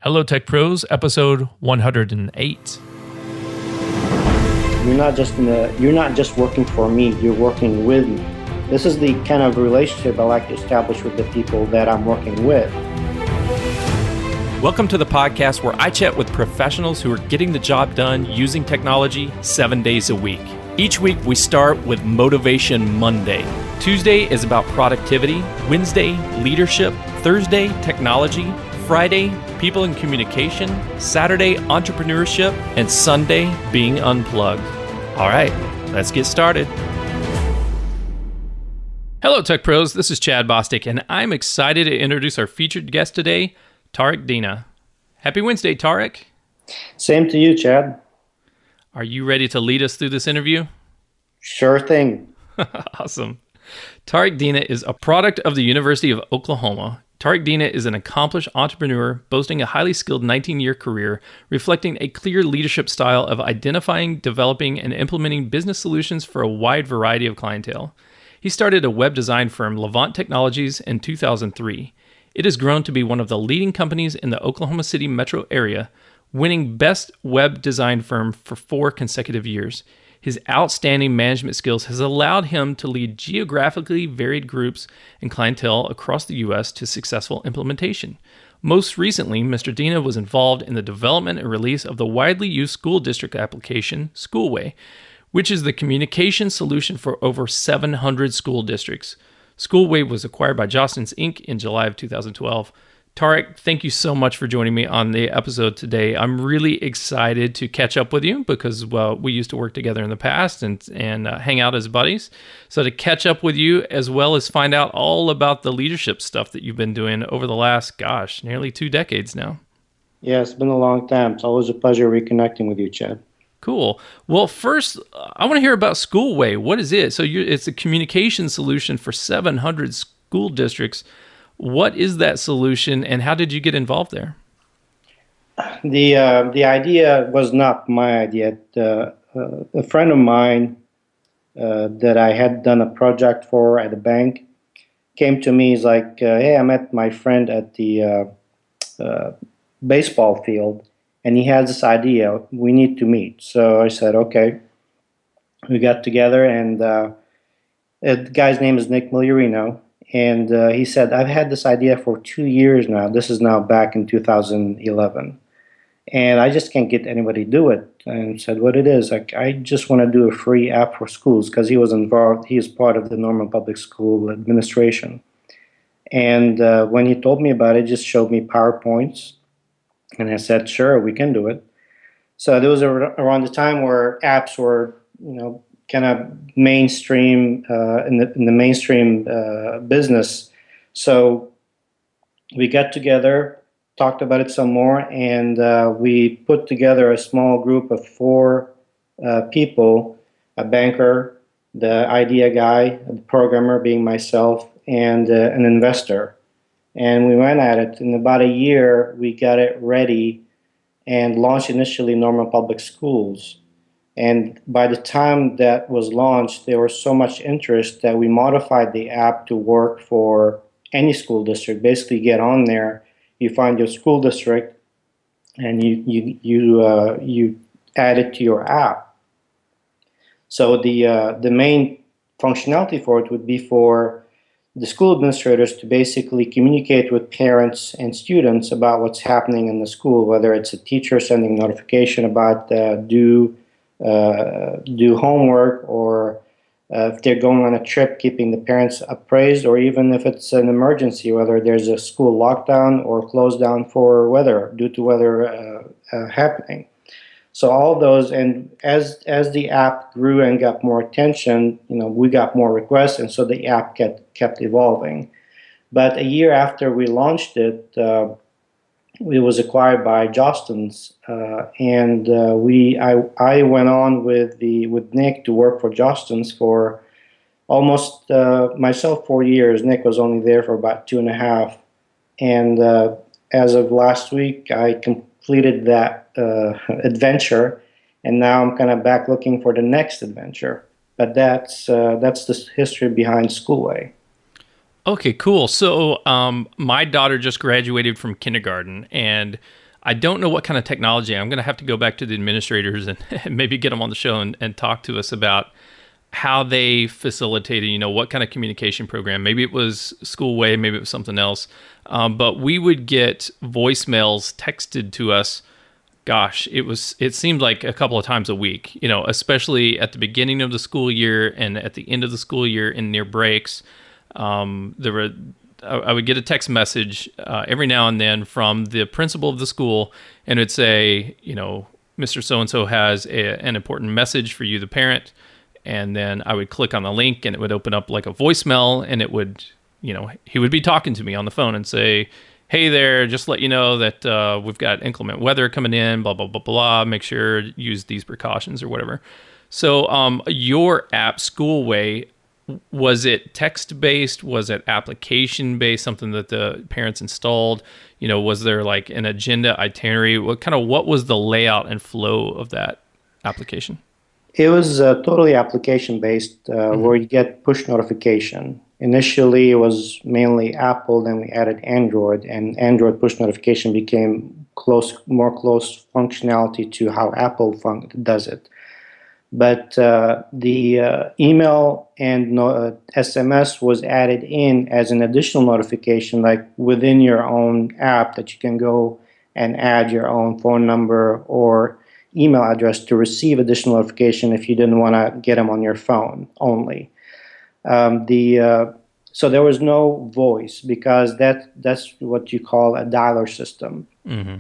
Hello Tech Pros, episode 108. You're not just working for me, you're working with me. This is the kind of relationship I like to establish with the people that I'm working with. Welcome to the podcast where I chat with professionals who are getting the job done using technology 7 days a week. Each week we start with Motivation Monday. Tuesday is about productivity, Wednesday, leadership, Thursday, technology, Friday, people and communication, Saturday, entrepreneurship, and Sunday, being unplugged. All right, let's get started. Hello, Tech Pros. This is Chad Bostic, and I'm excited to introduce our featured guest today, Tarek Dina. Happy Wednesday, Tarek. Same to you, Chad. Are you ready to lead us through this interview? Sure thing. Awesome. Tarek Dina is a product of the University of Oklahoma. Tarek Dina is an accomplished entrepreneur boasting a highly skilled 19-year career, reflecting a clear leadership style of identifying, developing, and implementing business solutions for a wide variety of clientele. He started a web design firm, Levant Technologies, in 2003. It has grown to be one of the leading companies in the Oklahoma City metro area, winning Best Web Design Firm for 4 consecutive years. His outstanding management skills has allowed him to lead geographically varied groups and clientele across the U.S. to successful implementation. Most recently, Mr. Dina was involved in the development and release of the widely used school district application, Schoolway, which is the communication solution for over 700 school districts. Schoolway was acquired by Jostens Inc. in July of 2012. Tarek, thank you so much for joining me on the episode today. I'm really excited to catch up with you because, well, we used to work together in the past and hang out as buddies. So to catch up with you as well as find out all about the leadership stuff that you've been doing over the last, nearly 2 decades now. Yeah, it's been a long time. It's always a pleasure reconnecting with you, Chad. Cool. Well, first, I want to hear about Schoolway. What is it? So it's a communication solution for 700 school districts. What is that solution, and how did you get involved there? The idea was not my idea. A friend of mine that I had done a project for at a bank came to me. He's like, hey, I met my friend at the baseball field, and he has this idea. We need to meet. So I said, okay. We got together, and the guy's name is Nick Migliorino. And he said, I've had this idea for 2 years now. This is now back in 2011. And I just can't get anybody to do it. And said what it is. Like, I just want to do a free app for schools because he was involved. He is part of the Norman Public School administration. And when he told me about it, just showed me PowerPoints. And I said, sure, we can do it. So there was around the time where apps were, kind of mainstream in the mainstream business. So we got together, talked about it some more, and we put together a small group of 4 people: a banker, the idea guy, the programmer being myself, and an investor. And we went at it. In about a year, we got it ready and launched initially Norman Public Schools. And by the time that was launched, there was so much interest that we modified the app to work for any school district. Basically, you get on there, you find your school district, and you add it to your app. So the main functionality for it would be for the school administrators to basically communicate with parents and students about what's happening in the school, whether it's a teacher sending notification about due homework, or if they're going on a trip, keeping the parents appraised, or even if it's an emergency, whether there's a school lockdown or closed down for weather, due to weather happening. So all those, and as the app grew and got more attention, we got more requests, and so the app kept evolving. But a year after we launched it, it was acquired by Jostens, and I went on with Nick to work for Jostens for almost myself 4 years. Nick was only there for about 2.5, and as of last week, I completed that adventure, and now I'm kind of back looking for the next adventure. But that's the history behind Schoolway. Okay, cool. So my daughter just graduated from kindergarten, and I don't know what kind of technology. I'm going to have to go back to the administrators and, and maybe get them on the show and talk to us about how they facilitated, what kind of communication program. Maybe it was School Way, maybe it was something else. But we would get voicemails texted to us. Gosh, it seemed like a couple of times a week, especially at the beginning of the school year and at the end of the school year and near breaks. There were I would get a text message every now and then from the principal of the school, and it'd say, Mr. So and so has an important message for you, the parent. And then I would click on the link, and it would open up like a voicemail, and it would, he would be talking to me on the phone and say, "Hey there, just let you know that we've got inclement weather coming in, blah, blah, blah, blah. Make sure to use these precautions," or whatever. So your app, Schoolway, was it text-based? Was it application-based, something that the parents installed? Was there like an agenda itinerary? What was the layout and flow of that application? It was totally application-based, where you get push notification. Initially, it was mainly Apple, then we added Android, and Android push notification became more close functionality to how Apple does it. But the email and SMS was added in as an additional notification, like within your own app, that you can go and add your own phone number or email address to receive additional notification if you didn't want to get them on your phone only. So there was no voice, because that's what you call a dialer system. Mm-hmm.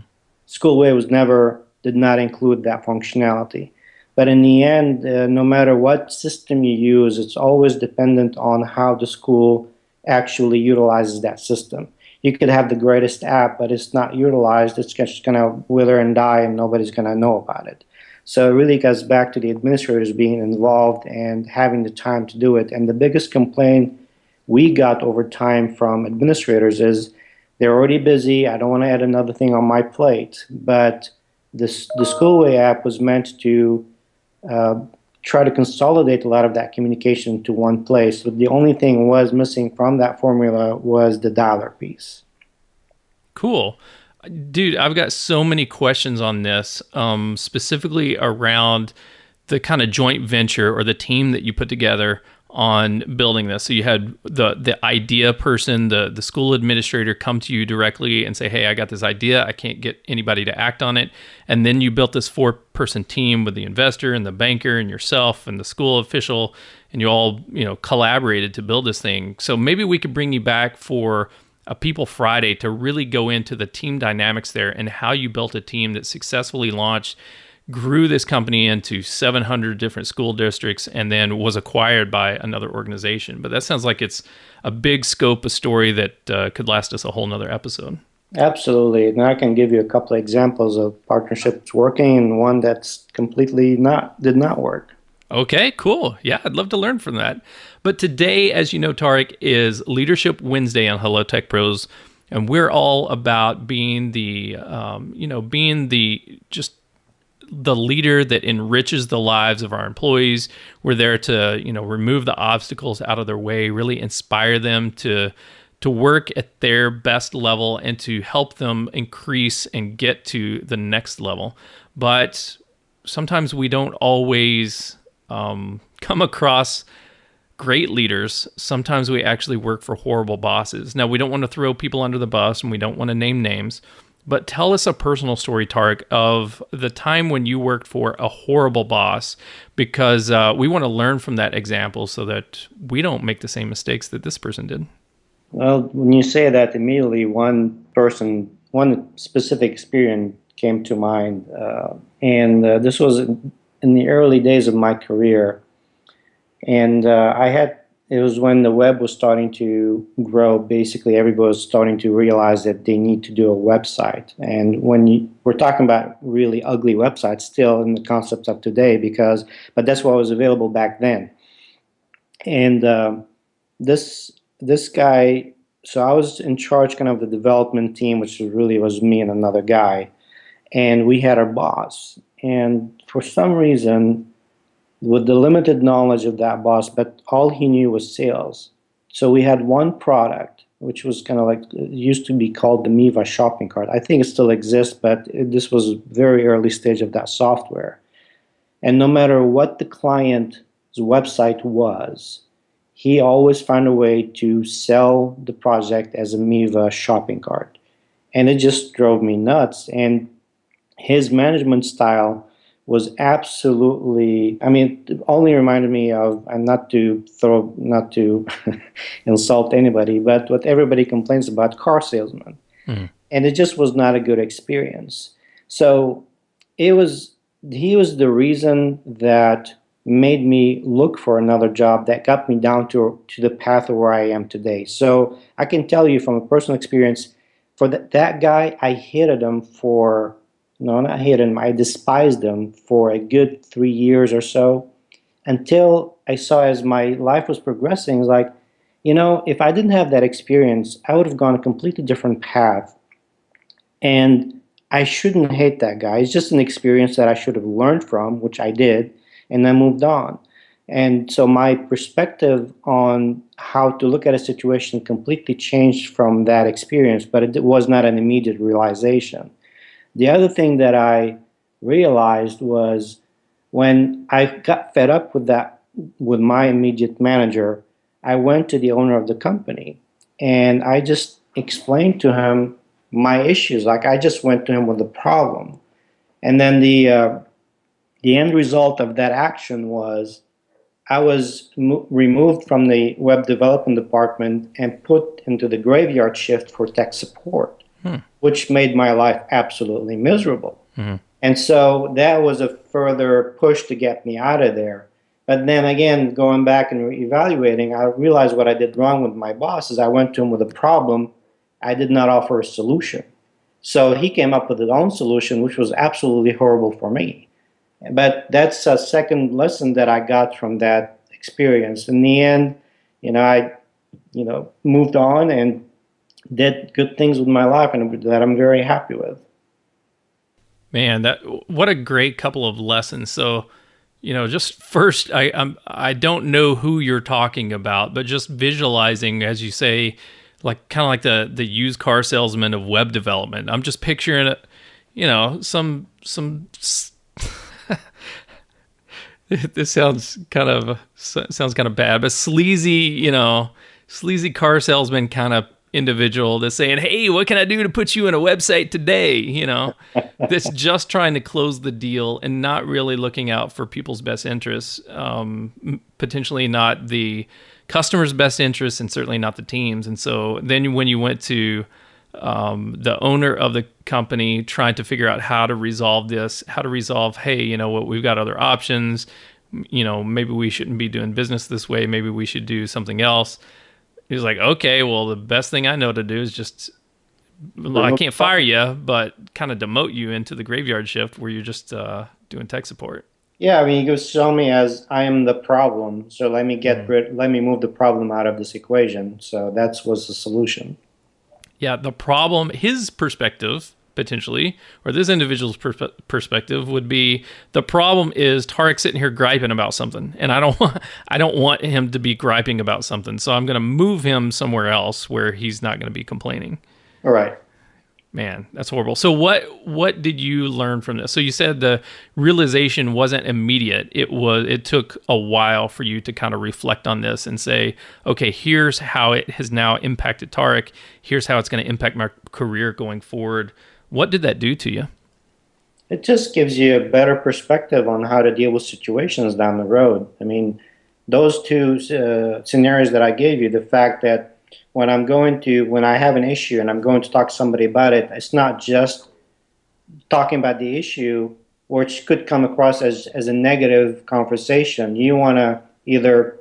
Schoolway did not include that functionality. But in the end, no matter what system you use, it's always dependent on how the school actually utilizes that system. You could have the greatest app, but it's not utilized. It's just going to wither and die, and nobody's going to know about it. So it really goes back to the administrators being involved and having the time to do it. And the biggest complaint we got over time from administrators is they're already busy. I don't want to add another thing on my plate. But the Schoolway app was meant to try to consolidate a lot of that communication to one place. So the only thing was missing from that formula was the dialer piece. Cool. Dude, I've got so many questions on this, specifically around the kind of joint venture or the team that you put together on building this. So you had the idea person, the school administrator, come to you directly and say, "Hey, I got this idea. I can't get anybody to act on it." And then you built this 4-person team with the investor and the banker and yourself and the school official, and you all, collaborated to build this thing. So maybe we could bring you back for a People Friday to really go into the team dynamics there and how you built a team that successfully launched, grew this company into 700 different school districts, and then was acquired by another organization. But that sounds like it's a big scope, a story that could last us a whole nother episode. Absolutely. And I can give you a couple of examples of partnerships working and one that's completely did not work. Okay, cool. Yeah, I'd love to learn from that. But today, as you know, Tarek, is Leadership Wednesday on Hello Tech Pros, and we're all about being the leader that enriches the lives of our employees. We're there to, remove the obstacles out of their way, really inspire them to work at their best level and to help them increase and get to the next level. But sometimes we don't always come across great leaders. Sometimes we actually work for horrible bosses. Now, we don't want to throw people under the bus, and we don't want to name names, but tell us a personal story, Tarek, of the time when you worked for a horrible boss, because we want to learn from that example so that we don't make the same mistakes that this person did. Well, when you say that, immediately one specific experience came to mind, and this was in the early days of my career. And it was when the web was starting to grow. Basically, everybody was starting to realize that they need to do a website. And we're talking about really ugly websites still in the concepts of today, but that's what was available back then. And this guy, so I was in charge kind of the development team, which really was me and another guy. And we had our boss. And for some reason, with the limited knowledge of that boss, but all he knew was sales. So we had one product, which was kind of like it used to be called the Miva shopping cart. I think it still exists, but this was very early stage of that software. And no matter what the client's website was, he always found a way to sell the project as a Miva shopping cart. And it just drove me nuts. And his management style was absolutely, I mean, it only reminded me of, and not to insult anybody, but what everybody complains about car salesmen. Mm. And it just was not a good experience. So it was, he was the reason that made me look for another job that got me down to the path of where I am today. So I can tell you from a personal experience, for that guy, I hated him for, no, not hated him, I despised him for a good 3 years or so until I saw as my life was progressing, like, if I didn't have that experience, I would have gone a completely different path. And I shouldn't hate that guy. It's just an experience that I should have learned from, which I did, and then moved on. And so my perspective on how to look at a situation completely changed from that experience, but it was not an immediate realization. The other thing that I realized was when I got fed up with that, with my immediate manager, I went to the owner of the company and I just explained to him my issues. Like I just went to him with the problem. And then the end result of that action was I was removed from the web development department and put into the graveyard shift for tech support, which made my life absolutely miserable. Mm-hmm. And so that was a further push to get me out of there. But then again, going back and evaluating, I realized what I did wrong with my boss is I went to him with a problem. I did not offer a solution. So he came up with his own solution, which was absolutely horrible for me. But that's a second lesson that I got from that experience. In the end, I moved on and did good things with my life, and that I'm very happy with. Man, what a great couple of lessons. So, just first, I don't know who you're talking about, but just visualizing, as you say, like kind of like the used car salesman of web development. I'm just picturing it, some this sounds kind of bad, but sleazy car salesman kind of individual that's saying, "Hey, what can I do to put you in a website today?" That's just trying to close the deal and not really looking out for people's best interests, potentially not the customer's best interests, and certainly not the team's. And so then when you went to the owner of the company trying to figure out how to resolve, hey, what, we've got other options. Maybe we shouldn't be doing business this way. Maybe we should do something else. He was like, okay, well, the best thing I know to do is just, well, I can't fire you, but kind of demote you into the graveyard shift where you're just doing tech support. Yeah, I mean, he was showing me as I am the problem, so let me move the problem out of this equation. So that was the solution. Yeah, the problem, his perspective, potentially, or this individual's perspective would be, the problem is Tarek sitting here griping about something, and I don't want him to be griping about something, so I'm going to move him somewhere else where he's not going to be complaining. All right. Man, that's horrible. So what did you learn from this? So you said the realization wasn't immediate. It took a while for you to kind of reflect on this and say, okay, here's how it has now impacted Tarek. Here's how it's going to impact my career going forward. What did that do to you? It just gives you a better perspective on how to deal with situations down the road. I mean, those two scenarios that I gave you, the fact that when I have an issue and I'm going to talk to somebody about it, it's not just talking about the issue, which could come across as a negative conversation. You want to either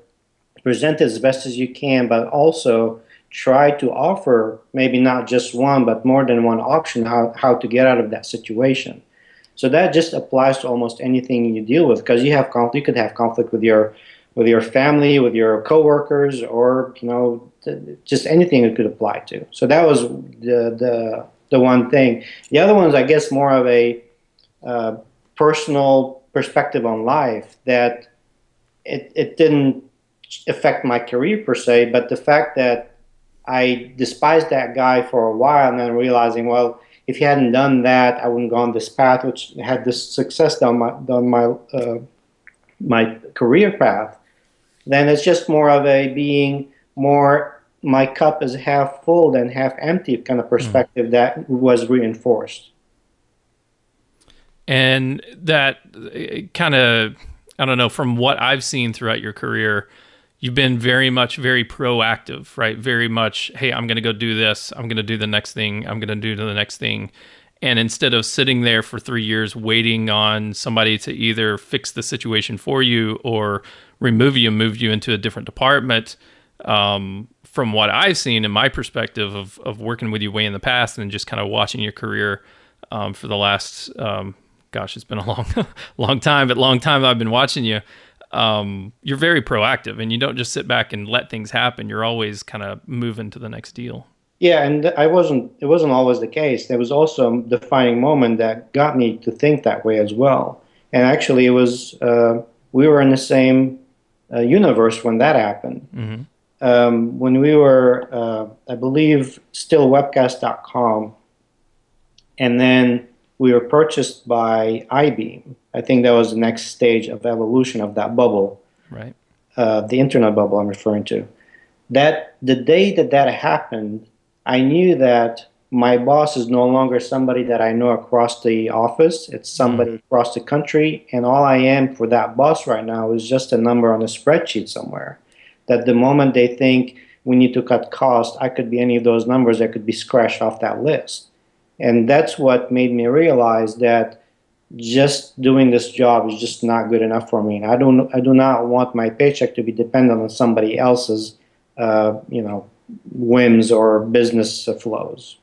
present it as best as you can, but also try to offer maybe not just one, but more than one option how to get out of that situation. So that just applies to almost anything you deal with, because you could have conflict with your family, with your coworkers, or just anything it could apply to. So that was the one thing. The other one is, I guess, more of a personal perspective on life, that it didn't affect my career per se, but the fact that I despised that guy for a while, and then realizing, well, if he hadn't done that, I wouldn't gone this path, which had this success down my career path. Then it's just more of a being more my cup is half full than half empty kind of perspective that was reinforced. And that kind of, I don't know, from what I've seen throughout your career, you've been very proactive, right? Very much, hey, I'm going to go do this. I'm going to do the next thing. I'm going to do the next thing. And instead of sitting there for 3 years waiting on somebody to either fix the situation for you or move you into a different department, from what I've seen in my perspective of working with you way in the past and just kind of watching your career for the last, gosh, it's been a long time I've been watching you. You're very proactive and you don't just sit back and let things happen. You're always kind of moving to the next deal. Yeah, and it wasn't always the case. There was also a defining moment that got me to think that way as well. And actually, it was we were in the same universe when that happened. Mm-hmm. When we were, I believe, still webcast.com, and then we were purchased by iBeam. I think that was the next stage of evolution of that bubble, right? The internet bubble I'm referring to. That the day that happened, I knew that my boss is no longer somebody that I know across the office. It's somebody across the country, and all I am for that boss right now is just a number on a spreadsheet somewhere. That the moment they think we need to cut costs, I could be any of those numbers that could be scratched off that list. And that's what made me realize that just doing this job is just not good enough for me. And I do not want my paycheck to be dependent on somebody else's, whims or business flows.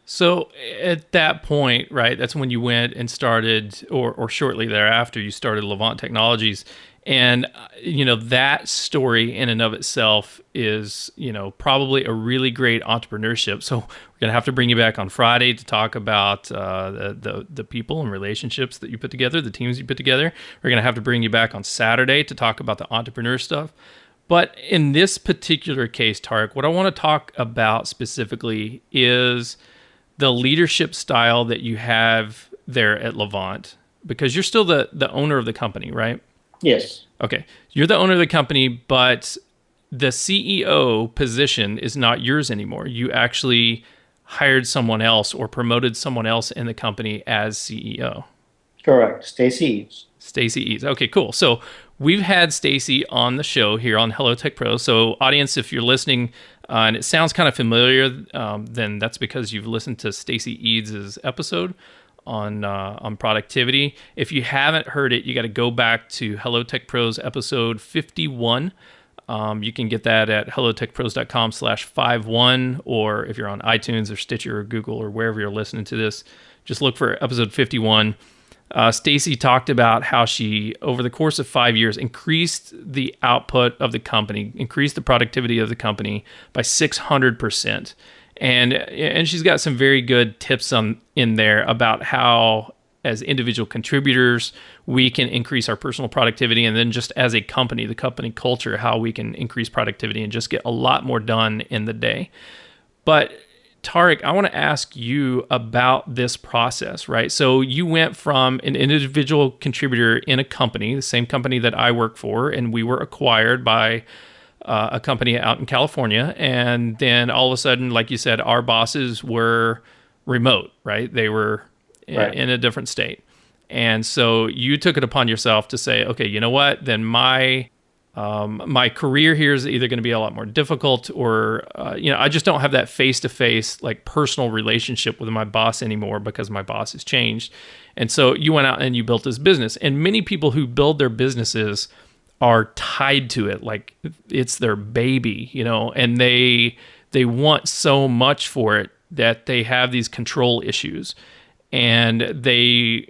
So at that point, right, that's when you went and started, or shortly thereafter, you started Levant Technologies. And, that story in and of itself is, probably a really great entrepreneurship. So we're going to have to bring you back on Friday to talk about the people and relationships that you put together, the teams you put together. We're going to have to bring you back on Saturday to talk about the entrepreneur stuff. But in this particular case, Tarek, what I want to talk about specifically is the leadership style that you have there at Levant, because you're still the owner of the company, right? Yes. Okay. You're the owner of the company, but the CEO position is not yours anymore. You actually hired someone else or promoted someone else in the company as CEO. Correct. Stacy Eads. Stacy Eads. Okay, cool. So we've had Stacy on the show here on Hello Tech Pro. So audience, if you're listening and it sounds kind of familiar, then that's because you've listened to Stacy Eads' episode on productivity. If you haven't heard it, you got to go back to Hello Tech Pros episode 51. You can get that at hellotechpros.com/51, or if you're on iTunes or Stitcher or Google or wherever you're listening to this, just look for episode 51. Stacy talked about how she, over the course of 5 years, increased the output of the company, increased the productivity of the company by 600%. And she's got some very good tips in there about how, as individual contributors, we can increase our personal productivity, and then just as a company, the company culture, how we can increase productivity and just get a lot more done in the day. But Tarek, I want to ask you about this process, right? So you went from an individual contributor in a company, the same company that I work for, and we were acquired by a company out in California. And then all of a sudden, like you said, our bosses were remote, right? They were in a different state. And so you took it upon yourself to say, okay, you know what? Then my career here is either going to be a lot more difficult, or I just don't have that face-to-face, like, personal relationship with my boss anymore because my boss has changed. And so you went out and you built this business. And many people who build their businesses are tied to it, like it's their baby, and they want so much for it that they have these control issues. And they,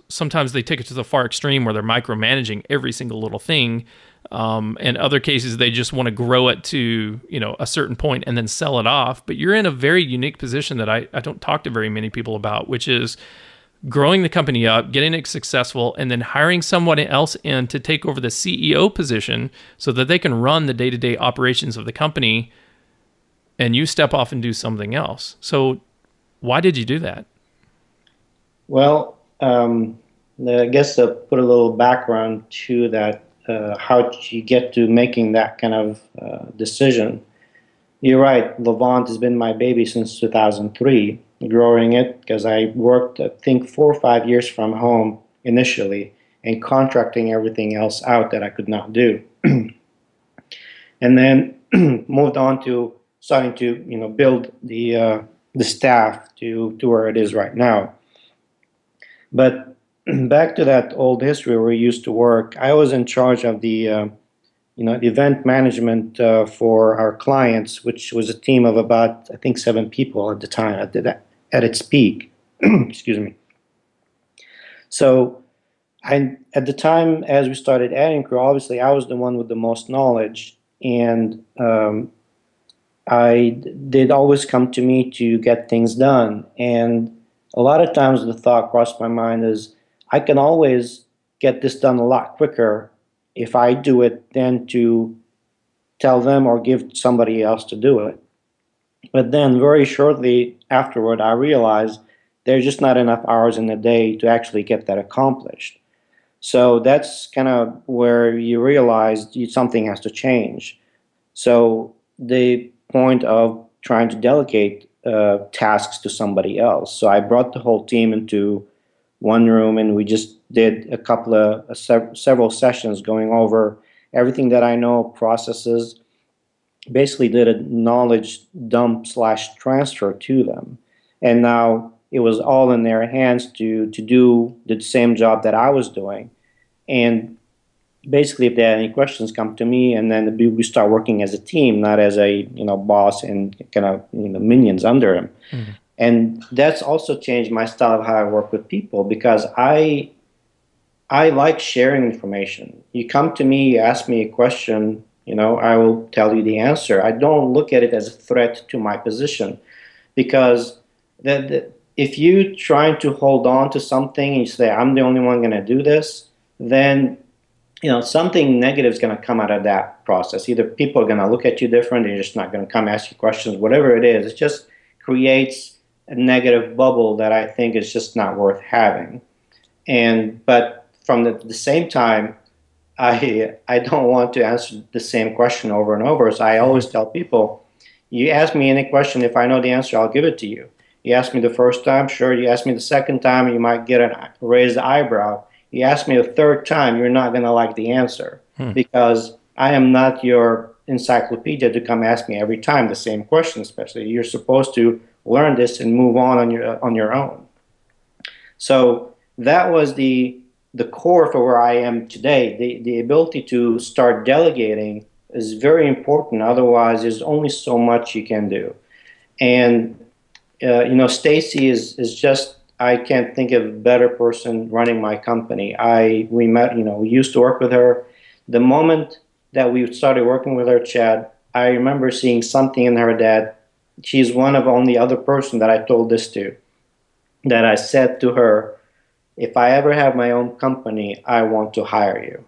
sometimes they take it to the far extreme where they're micromanaging every single little thing. In other cases, they just want to grow it to, a certain point and then sell it off. But you're in a very unique position that I don't talk to very many people about, which is growing the company up, getting it successful, and then hiring someone else in to take over the CEO position so that they can run the day-to-day operations of the company and you step off and do something else. So why did you do that? Well, I guess to put a little background to that, how you get to making that kind of decision. You're right. Levant has been my baby since 2003, growing it because I worked, I think, 4 or 5 years from home initially and contracting everything else out that I could not do. And then moved on to starting to build the staff to where it is right now. But back to that old history where we used to work, I was in charge of the event management for our clients, which was a team of about, I think, 7 people at the time at its peak. Excuse me. So at the time, as we started adding crew, obviously I was the one with the most knowledge, and they'd always come to me to get things done. And a lot of times the thought crossed my mind is, I can always get this done a lot quicker if I do it than to tell them or give somebody else to do it. But then very shortly afterward, I realized there's just not enough hours in the day to actually get that accomplished. So that's kind of where you realize something has to change. So the point of trying to delegate tasks to somebody else. So I brought the whole team into one room, and we just did a couple of several sessions going over everything that I know, processes. Basically, did a knowledge dump / transfer to them, and now it was all in their hands to do the same job that I was doing. And basically, if they had any questions, come to me, and then we start working as a team, not as a boss and kind of minions under him. Mm-hmm. And that's also changed my style of how I work with people, because I like sharing information. You come to me, you ask me a question, I will tell you the answer. I don't look at it as a threat to my position, because if you trying to hold on to something and you say, I'm the only one going to do this, then something negative is going to come out of that process. Either people are going to look at you different, they're just not going to come ask you questions, whatever it is. It just creates a negative bubble that I think is just not worth having. But from the same time, I don't want to answer the same question over and over. So I always tell people, you ask me any question, if I know the answer, I'll give it to you. You ask me the first time, sure. You ask me the second time, you might get a raised eyebrow. You ask me the third time, you're not going to like the answer, because I am not your encyclopedia to come ask me every time the same question. Especially, you're supposed to learn this and move on your own. So that was the core for where I am today. The ability to start delegating is very important. Otherwise, there's only so much you can do. And Stacy is just, I can't think of a better person running my company. We met, we used to work with her. The moment that we started working with her, Chad, I remember seeing something in her that she's one of only other person that I told this to, that I said to her, if I ever have my own company, I want to hire you.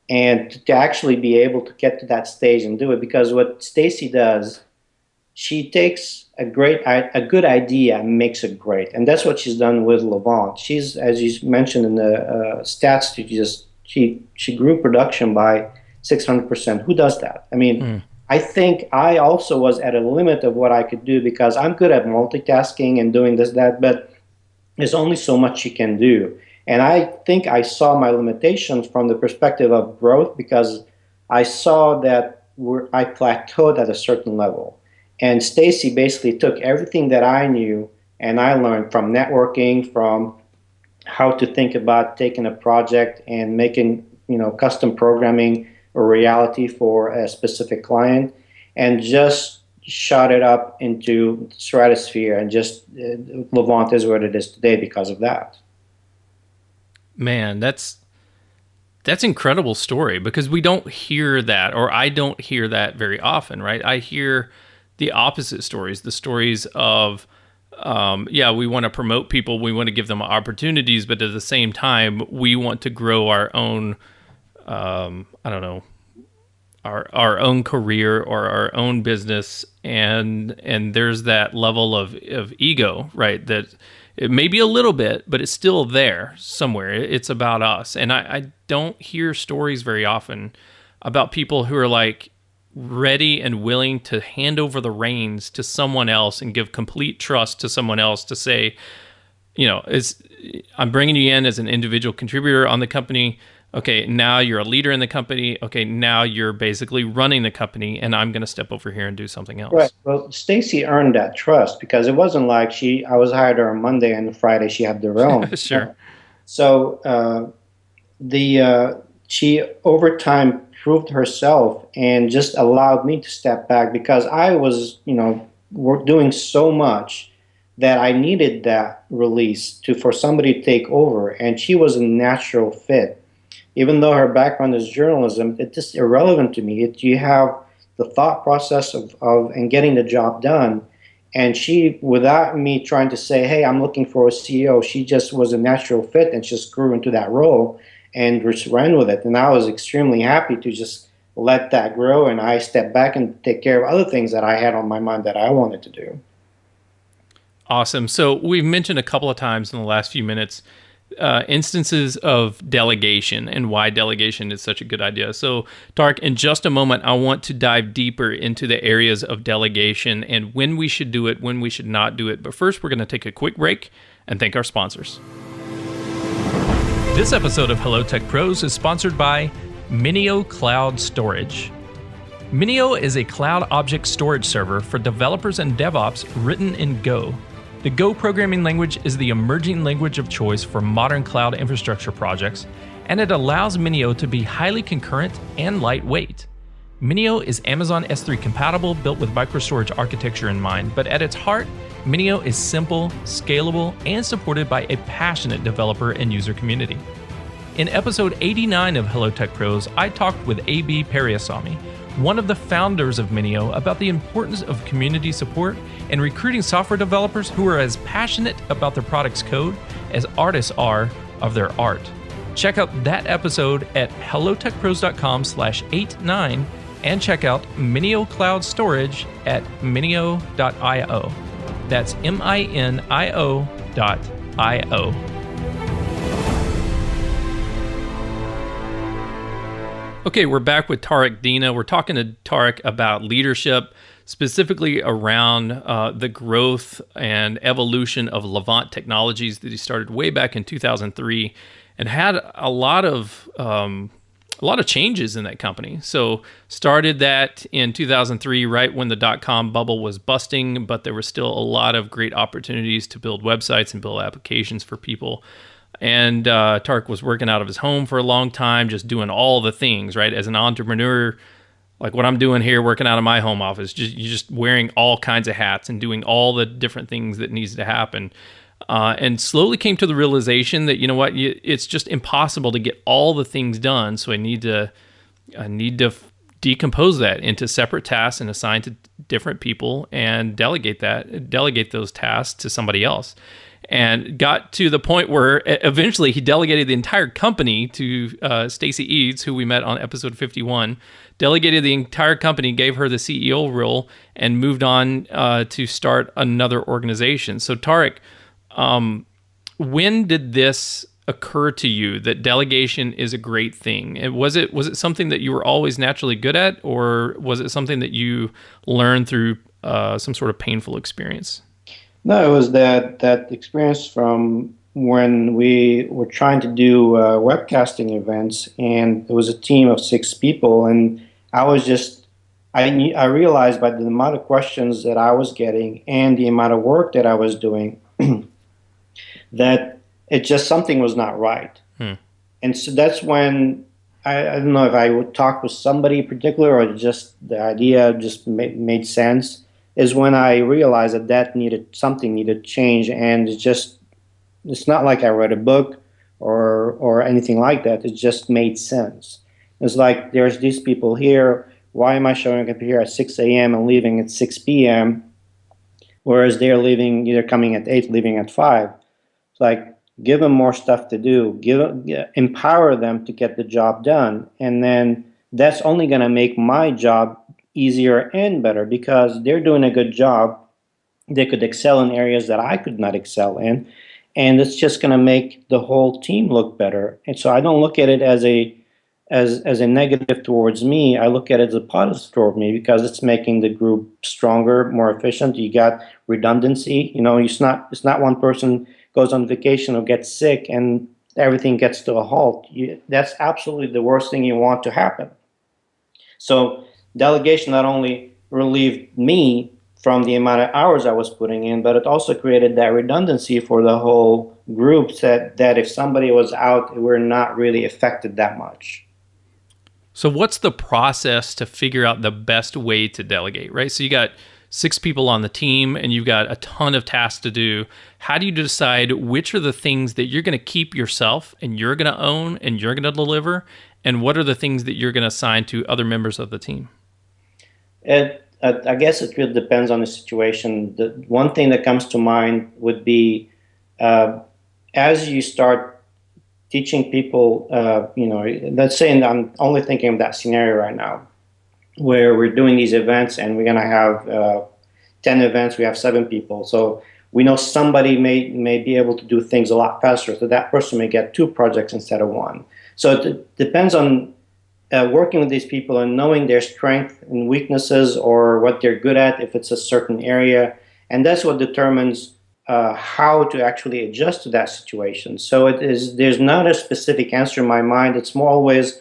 And to actually be able to get to that stage and do it, because what Stacy does, she takes a good idea and makes it great. And that's what she's done with Levant. She's, as you mentioned in the stats, she grew production by 600%. Who does that? I mean, I think I also was at a limit of what I could do, because I'm good at multitasking and doing this, that, but there's only so much you can do. And I think I saw my limitations from the perspective of growth, because I saw that I plateaued at a certain level. And Stacy basically took everything that I knew, and I learned from networking, from how to think about taking a project and making custom programming a reality for a specific client, and just shot it up into stratosphere, and just Levant is what it is today because of that. Man, that's incredible story, because we don't hear that, or I don't hear that very often, right? I hear the opposite stories, the stories of, we want to promote people, we want to give them opportunities, but at the same time, we want to grow our own, our own career or our own business, and there's that level of ego, right? That it may be a little bit, but it's still there somewhere. It's about us, and I don't hear stories very often about people who are like ready and willing to hand over the reins to someone else and give complete trust to someone else to say, I'm bringing you in as an individual contributor on the company. Okay, now you're a leader in the company. Okay, now you're basically running the company, and I'm going to step over here and do something Right. else. Well, Stacy earned that trust because it wasn't like I was hired her on Monday and Friday she had their own. Sure. So the she over time proved herself and just allowed me to step back because I was, doing so much that I needed that release for somebody to take over, and she was a natural fit. Even though her background is journalism, it's just irrelevant to me. You have the thought process of and getting the job done. And she, without me trying to say, hey, I'm looking for a CEO, she just was a natural fit and just grew into that role and just ran with it. And I was extremely happy to just let that grow. And I stepped back and take care of other things that I had on my mind that I wanted to do. Awesome. So we've mentioned a couple of times in the last few minutes instances of delegation and why delegation is such a good idea. So, Tarek, in just a moment, I want to dive deeper into the areas of delegation and when we should do it, when we should not do it. But first, we're going to take a quick break and thank our sponsors. This episode of Hello Tech Pros is sponsored by Minio Cloud Storage. Minio is a cloud object storage server for developers and DevOps written in Go. The Go programming language is the emerging language of choice for modern cloud infrastructure projects, and it allows Minio to be highly concurrent and lightweight. Minio is Amazon S3 compatible, built with microstorage architecture in mind, but at its heart, Minio is simple, scalable, and supported by a passionate developer and user community. In episode 89 of Hello Tech Pros, I talked with A.B. Periasamy, one of the founders of Minio, about the importance of community support and recruiting software developers who are as passionate about their product's code as artists are of their art. Check out that episode at hellotechpros.com/89 and check out Minio Cloud Storage at minio.io. That's minio.io. Okay, we're back with Tarek Dina. We're talking to Tarek about leadership, specifically around the growth and evolution of Levant Technologies that he started way back in 2003, and had a lot of changes in that company. So started that in 2003, right when the dot-com bubble was busting, but there was still a lot of great opportunities to build websites and build applications for people. And Tarek was working out of his home for a long time, just doing all the things, right? As an entrepreneur, like what I'm doing here, working out of my home office, you're just wearing all kinds of hats and doing all the different things that needs to happen. And slowly came to the realization that, it's just impossible to get all the things done. So I need to decompose that into separate tasks and assign to different people and delegate those tasks to somebody else. And got to the point where eventually he delegated the entire company to Stacy Eads, who we met on episode 51, delegated the entire company, gave her the CEO role, and moved on to start another organization. So Tarek, when did this occur to you that delegation is a great thing? Was it something that you were always naturally good at, or was it something that you learned through some sort of painful experience? No, it was that experience from when we were trying to do webcasting events, and it was a team of 6 people, and I realized by the amount of questions that I was getting and the amount of work that I was doing that something was not right. And so that's when I don't know if I would talk with somebody in particular or just the idea just made sense. Is when I realized that something needed change, and it's not like I read a book or anything like that. It just made sense. It's like there's these people here. Why am I showing up here at 6 a.m. and leaving at 6 p.m. whereas they're either coming at 8, leaving at 5? It's like give them more stuff to do. Empower them to get the job done, and then that's only going to make my job easier and better because they're doing a good job. They could excel in areas that I could not excel in, and it's just going to make the whole team look better. And so I don't look at it as a negative towards me. I look at it as a positive toward me because it's making the group stronger, more efficient. You got redundancy. You know, it's not one person goes on vacation or gets sick and everything gets to a halt. That's absolutely the worst thing you want to happen. So delegation not only relieved me from the amount of hours I was putting in, but it also created that redundancy for the whole group that if somebody was out, we're not really affected that much. So, what's the process to figure out the best way to delegate, right? So, you got 6 people on the team and you've got a ton of tasks to do. How do you decide which are the things that you're going to keep yourself and you're going to own and you're going to deliver? And what are the things that you're going to assign to other members of the team? I guess it really depends on the situation. The one thing that comes to mind would be uh, as you start teaching people, let's say, and I'm only thinking of that scenario right now, where we're doing these events and we're going to have 10 events, we have 7 people. So we know somebody may be able to do things a lot faster. So that person may get 2 projects instead of 1. So it depends on working with these people and knowing their strengths and weaknesses or what they're good at if it's a certain area. And that's what determines how to actually adjust to that situation. So there's not a specific answer in my mind. It's more always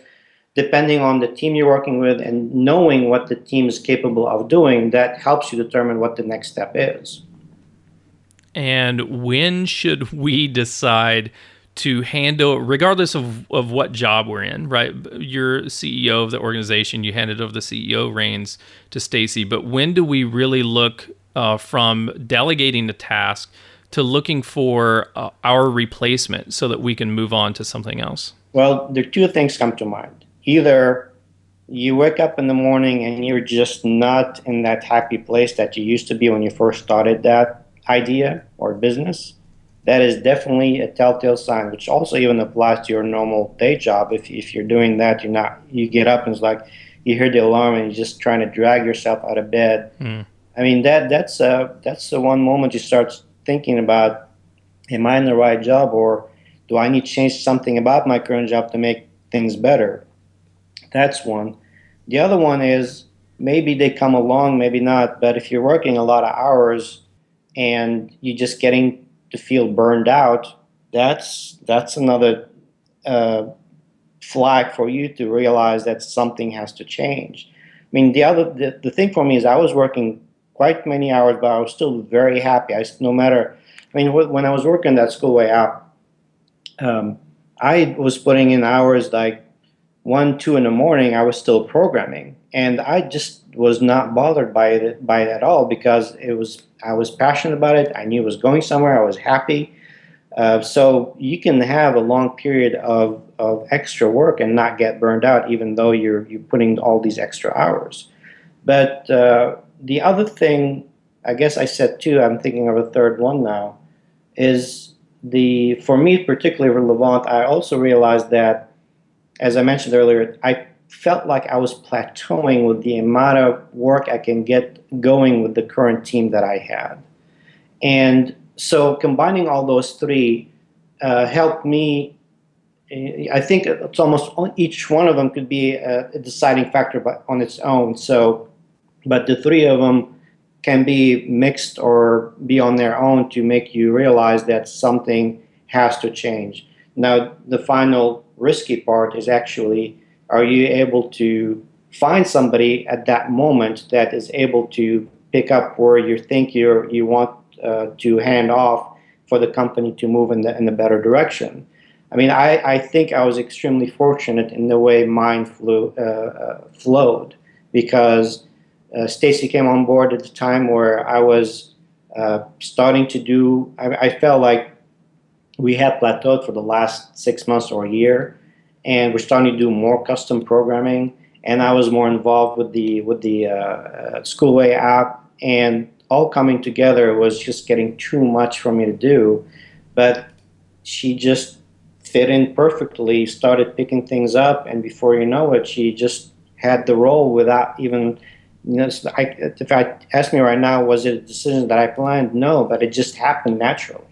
depending on the team you're working with and knowing what the team is capable of doing. That helps you determine what the next step is. And when should we decide to handle, regardless of what job we're in, right? You're CEO of the organization, you handed over the CEO reins to Stacy, but when do we really look from delegating the task to looking for our replacement so that we can move on to something else? Well, there are 2 things come to mind. Either you wake up in the morning and you're just not in that happy place that you used to be when you first started that idea or business. That is definitely a telltale sign, which also even applies to your normal day job. If you're doing that, you get up and it's like you hear the alarm and you're just trying to drag yourself out of bed. I mean that's the one moment you start thinking about, am I in the right job or do I need to change something about my current job to make things better? That's one. The other one is maybe they come along, maybe not, but if you're working a lot of hours and you're just getting to feel burned out, that's another uh, flag for you to realize that something has to change. I mean, the thing for me is I was working quite many hours, but I was still very happy. No matter, I mean, when I was working that school way out, I was putting in hours like 1, 2 in the morning. I was still programming, and I just was not bothered by it at all because I was passionate about it. I knew it was going somewhere. I was happy. So you can have a long period of extra work and not get burned out, even though you're putting all these extra hours. But the other thing, I guess I said 2. I'm thinking of a third one now. Is the for me particularly relevant. I also realized that, as I mentioned earlier, I felt like I was plateauing with the amount of work I can get going with the current team that I had. And so combining all those 3 helped me. I think it's almost each one of them could be a deciding factor on its own. So, but the 3 of them can be mixed or be on their own to make you realize that something has to change. Now, the final risky part is actually, are you able to find somebody at that moment that is able to pick up where you think you want to hand off for the company to move in the better direction? I mean, I think I was extremely fortunate in the way mine flowed because Stacy came on board at the time where I was starting to do. I felt like we had plateaued for the last 6 months or a year, and we're starting to do more custom programming. And I was more involved with the Schoolway app, and all coming together was just getting too much for me to do. But she just fit in perfectly, started picking things up, and before you know it, she just had the role without even, if I ask me right now, was it a decision that I planned? No, but it just happened naturally.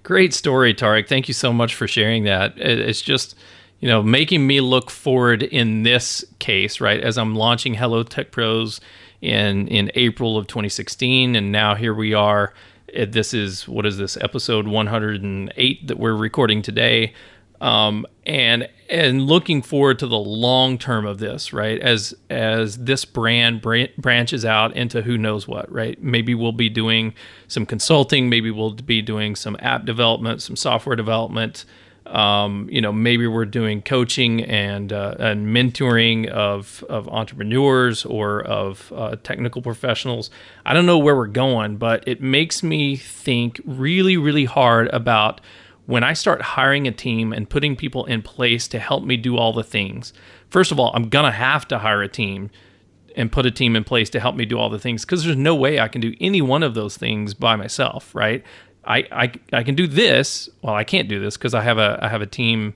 Great story, Tarek. Thank you so much for sharing that. It's just, making me look forward in this case, right? As I'm launching Hello Tech Pros in April of 2016, and now here we are. This is, what is this, episode 108 that we're recording today. And looking forward to the long term of this, right? As this brand branches out into who knows what, right? Maybe we'll be doing some consulting, maybe we'll be doing some app development, some software development. Maybe we're doing coaching and mentoring of entrepreneurs or of technical professionals. I don't know where we're going, but it makes me think really, really hard about when I start hiring a team and putting people in place to help me do all the things. First of all, I'm going to have to hire a team and put a team in place to help me do all the things, because there's no way I can do any one of those things by myself, right? I can do this. Well, I can't do this because I have a team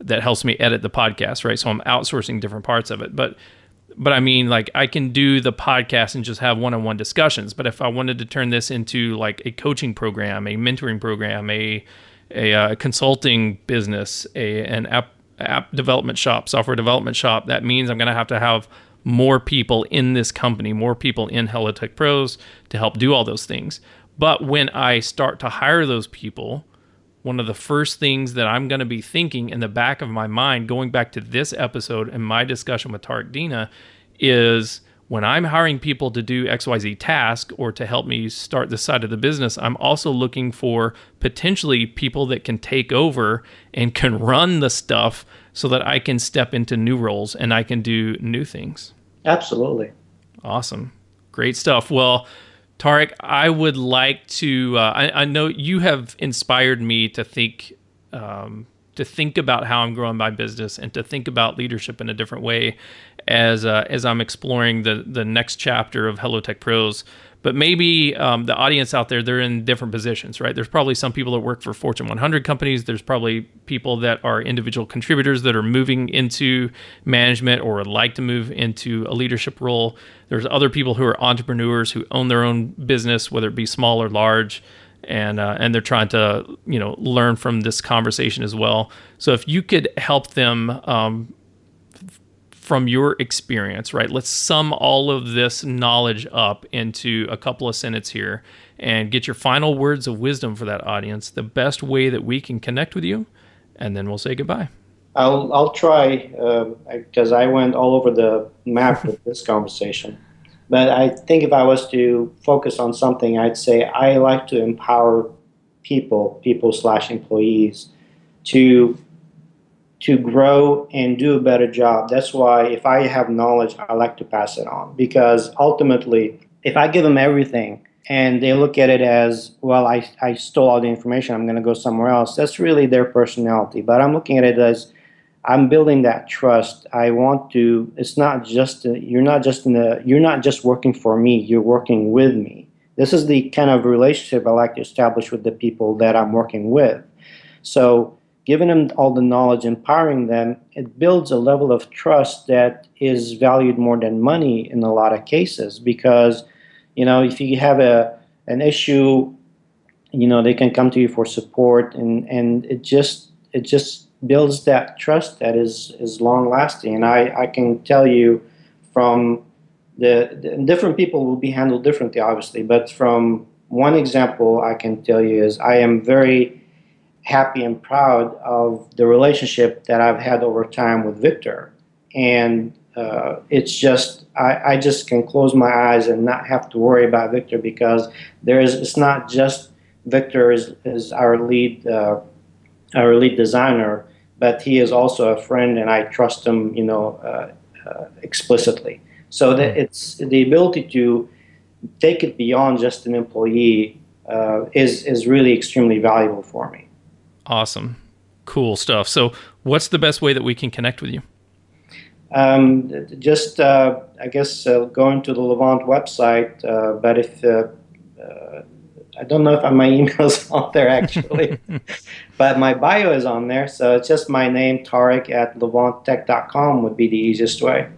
that helps me edit the podcast, right? So I'm outsourcing different parts of it. But I mean, like, I can do the podcast and just have one-on-one discussions. But if I wanted to turn this into like a coaching program, a mentoring program, a consulting business, an app development shop, software development shop, that means I'm going to have more people in this company, more people in Hello Tech Pros to help do all those things. But when I start to hire those people, one of the first things that I'm going to be thinking in the back of my mind, going back to this episode and my discussion with Tarek, Dina, is when I'm hiring people to do XYZ task or to help me start this side of the business, I'm also looking for potentially people that can take over and can run the stuff so that I can step into new roles and I can do new things. Absolutely. Awesome. Great stuff. Well, Tarek, I would like to, I know you have inspired me to think about how I'm growing my business and to think about leadership in a different way as I'm exploring the next chapter of Hello Tech Pros. But maybe the audience out there, they're in different positions, right? There's probably some people that work for Fortune 100 companies. There's probably people that are individual contributors that are moving into management or would like to move into a leadership role. There's other people who are entrepreneurs who own their own business, whether it be small or large. And they're trying to, learn from this conversation as well. So if you could help them from your experience, right? Let's sum all of this knowledge up into a couple of sentences here and get your final words of wisdom for that audience, the best way that we can connect with you, and then we'll say goodbye. I'll try, because I went all over the map with this conversation. But I think if I was to focus on something, I'd say I like to empower people/employees to grow and do a better job. That's why if I have knowledge, I like to pass it on. Because ultimately, if I give them everything and they look at it as, well, I stole all the information, I'm going to go somewhere else, that's really their personality. But I'm looking at it as, I'm building that trust. I want to. It's not just you're not just working for me. You're working with me. This is the kind of relationship I like to establish with the people that I'm working with. So, giving them all the knowledge, empowering them, it builds a level of trust that is valued more than money in a lot of cases. Because, if you have an issue, they can come to you for support, and it just builds that trust that is long lasting. And I can tell you from the different people will be handled differently, obviously, but from one example I can tell you is I am very happy and proud of the relationship that I've had over time with Victor. And it's just, I just can close my eyes and not have to worry about Victor, because it's not just Victor is our lead designer, but he is also a friend, and I trust him, explicitly. So that it's the ability to take it beyond just an employee is really extremely valuable for me. Awesome, cool stuff. So, what's the best way that we can connect with you? Just I guess going to the Levant website, but if I don't know if my email's on there actually, but my bio is on there. So it's just my name, Tarek at levanttech.com would be the easiest way.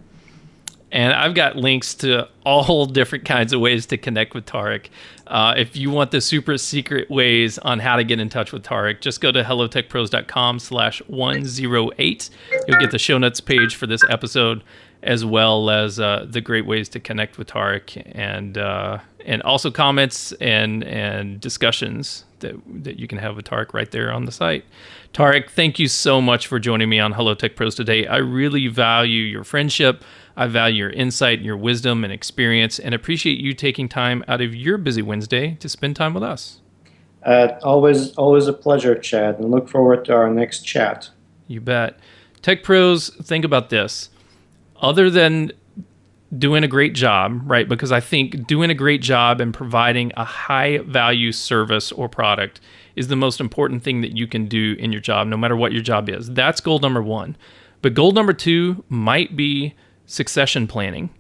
And I've got links to all different kinds of ways to connect with Tarek. If you want the super secret ways on how to get in touch with Tarek, just go to hellotechpros.com/108. You'll get the show notes page for this episode, as well as the great ways to connect with Tarek, and also comments and discussions that you can have with Tarek right there on the site. Tarek, thank you so much for joining me on Hello Tech Pros today. I really value your friendship. I value your insight, your wisdom, and experience, and appreciate you taking time out of your busy Wednesday to spend time with us. Always a pleasure, Chad, and look forward to our next chat. You bet. Tech Pros, think about this. Other than doing a great job, right? Because I think doing a great job and providing a high value service or product is the most important thing that you can do in your job, no matter what your job is. That's goal number one. But goal number two might be succession planning.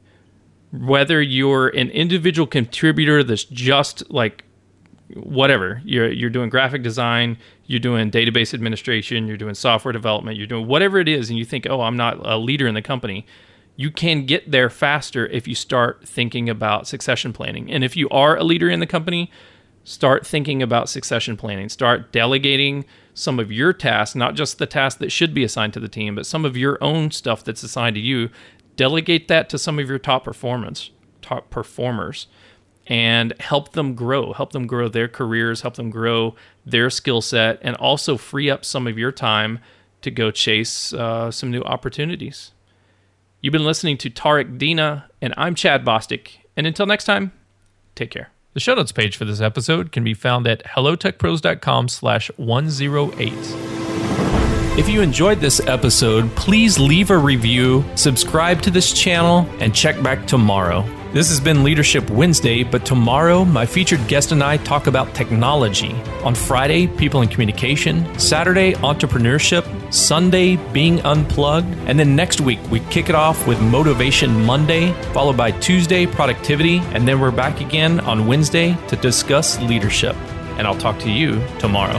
Whether you're an individual contributor that's just like whatever, you're doing graphic design, you're doing database administration, you're doing software development, you're doing whatever it is, and you think, oh, I'm not a leader in the company. You can get there faster if you start thinking about succession planning. And if you are a leader in the company, start thinking about succession planning. Start delegating some of your tasks, not just the tasks that should be assigned to the team, but some of your own stuff that's assigned to you. Delegate that to some of your top performers, and help them grow their careers, help them grow their skill set, and also free up some of your time to go chase some new opportunities. You've been listening to Tarek, Dina, and I'm Chad Bostic. And until next time, take care. The show notes page for this episode can be found at hellotechpros.com/108. If you enjoyed this episode, please leave a review, subscribe to this channel, and check back tomorrow. This has been Leadership Wednesday, but tomorrow, my featured guest and I talk about technology. On Friday, people and communication. Saturday, entrepreneurship. Sunday, being unplugged. And then next week, we kick it off with Motivation Monday, followed by Tuesday, productivity. And then we're back again on Wednesday to discuss leadership. And I'll talk to you tomorrow.